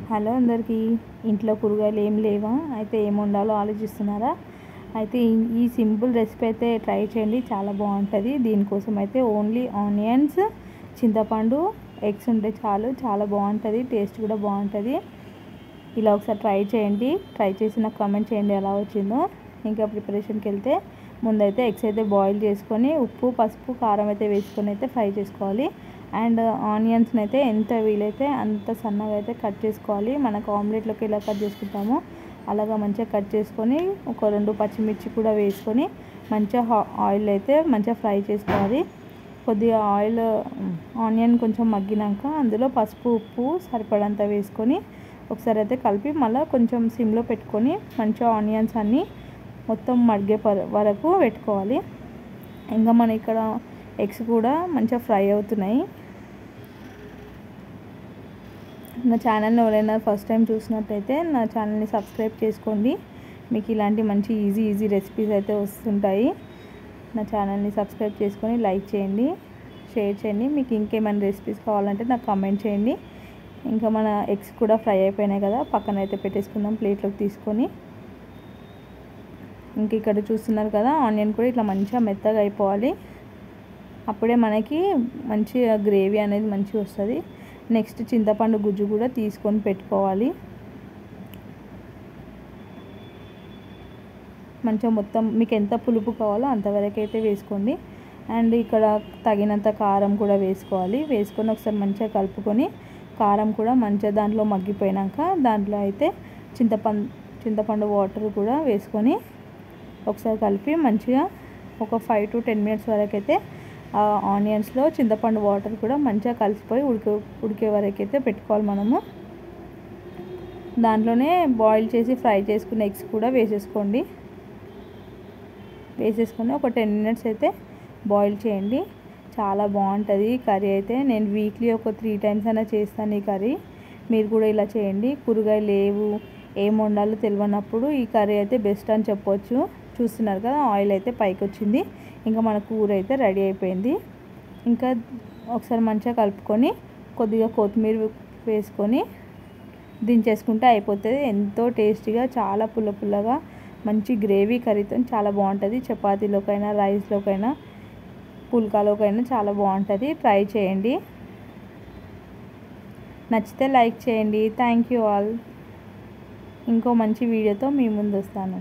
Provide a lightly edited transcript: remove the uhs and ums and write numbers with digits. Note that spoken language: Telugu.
హలో అందరికీ. ఇంట్లో కూరగాయలు ఏం లేవా? అయితే ఏం వండాలో ఆలోచిస్తున్నారా? అయితే ఈ సింపుల్ రెసిపీ అయితే ట్రై చేయండి, చాలా బాగుంటుంది. దీనికోసం అయితే ఓన్లీ ఆనియన్స్, చింతపండు, ఎగ్స్ ఉంటే చాలు, చాలా బాగుంటుంది. టేస్ట్ కూడా బాగుంటుంది. ఇలా ఒకసారి ట్రై చేయండి. ట్రై చేసి నాకు కామెంట్ చేయండి ఎలా వచ్చిందో. ఇంకా ప్రిపరేషన్కి వెళ్తే ముందైతే ఎగ్స్ అయితే బాయిల్ చేసుకొని ఉప్పు, పసుపు, కారం అయితే వేసుకొని అయితే ఫ్రై చేసుకోవాలి. అండ్ ఆనియన్స్ని అయితే ఎంత వీలైతే అంత సన్నగా అయితే కట్ చేసుకోవాలి. మనకు ఆమ్లెట్లోకి ఎలా కట్ చేసుకుంటామో అలాగా మంచిగా కట్ చేసుకొని ఒక 2 పచ్చిమిర్చి కూడా వేసుకొని మంచిగా ఆయిల్ అయితే మంచిగా ఫ్రై చేసుకోవాలి. కొద్దిగా ఆనియన్ కొంచెం మగ్గినాక అందులో పసుపు, ఉప్పు సరిపడంత వేసుకొని ఒకసారి అయితే కలిపి మళ్ళీ కొంచెం సిమ్లో పెట్టుకొని మంచిగా ఆనియన్స్ అన్నీ మొత్తం మగ్గే వరకు పెట్టుకోవాలి. ఇంకా మన ఇక్కడ ఎగ్స్ కూడా మంచిగా ఫ్రై అవుతున్నాయి. నా ఛానల్ని ఎవరైనా ఫస్ట్ టైం చూసినట్టయితే నా ఛానల్ని సబ్స్క్రైబ్ చేసుకోండి. మీకు ఇలాంటి మంచి ఈజీ రెసిపీస్ అయితే వస్తుంటాయి. నా ఛానల్ని సబ్స్క్రైబ్ చేసుకొని లైక్ చేయండి, షేర్ చేయండి. మీకు ఇంకేమైనా రెసిపీస్ కావాలంటే నాకు కామెంట్ చేయండి. ఇంకా మన ఎగ్స్ కూడా ఫ్రై అయిపోయినాయి కదా, పక్కన అయితే పెట్టేసుకుందాం ప్లేట్లోకి తీసుకొని. ఇంక ఇక్కడ చూస్తున్నారు కదా, ఆనియన్ కూడా ఇట్లా మంచిగా మెత్తగా అయిపోవాలి. అప్పుడే మనకి మంచిగా గ్రేవీ అనేది మంచిగా వస్తుంది. నెక్స్ట్ చింతపండు గుజ్జు కూడా తీసుకొని పెట్టుకోవాలి. మంచిగా మొత్తం మీకు ఎంత పులుపు కావాలో అంతవరకు అయితే వేసుకోండి. అండ్ ఇక్కడ తగినంత కారం కూడా వేసుకోవాలి. వేసుకొని ఒకసారి మంచిగా కలుపుకొని కారం కూడా మంచిగా దాంట్లో మగ్గిపోయాక దాంట్లో అయితే చింతపండు వాటర్ కూడా వేసుకొని ఒకసారి కలిపి మంచిగా ఒక 5 to 10 minutes వరకు అయితే ఆనియన్స్లో చింతపండు వాటర్ కూడా మంచిగా కలిసిపోయి ఉడికే వరకు అయితే పెట్టుకోవాలి మనము. దాంట్లోనే బాయిల్ చేసి ఫ్రై చేసుకున్న ఎగ్స్ కూడా వేసేసుకొని ఒక 10 minutes అయితే బాయిల్ చేయండి. చాలా బాగుంటుంది కర్రీ అయితే. నేను వీక్లీ ఒక 3 times అయినా చేస్తాను ఈ కర్రీ. మీరు కూడా ఇలా చేయండి. కూరగాయలు లేవు, ఏం వండాలో తెలియనప్పుడు ఈ కర్రీ అయితే బెస్ట్ అని చెప్పొచ్చు. చూస్తున్నారు కదా, ఆయిల్ అయితే పైకి వచ్చింది. ఇంకా మన కూర అయితే రెడీ అయిపోయింది. ఇంకా ఒకసారి మంచిగా కలుపుకొని కొద్దిగా కొత్తిమీర వేసుకొని దించేసుకుంటే అయిపోతుంది. ఎంతో టేస్టీగా, చాలా పుల్లగా మంచి గ్రేవీ కర్రీతో చాలా బాగుంటుంది. చపాతీలోకైనా, రైస్లోకైనా, పుల్కాలోకైనా చాలా బాగుంటుంది. ట్రై చేయండి. నచ్చితే లైక్ చేయండి. Thank you all. ఇంకో మంచి వీడియోతో మీ ముందు వస్తాను.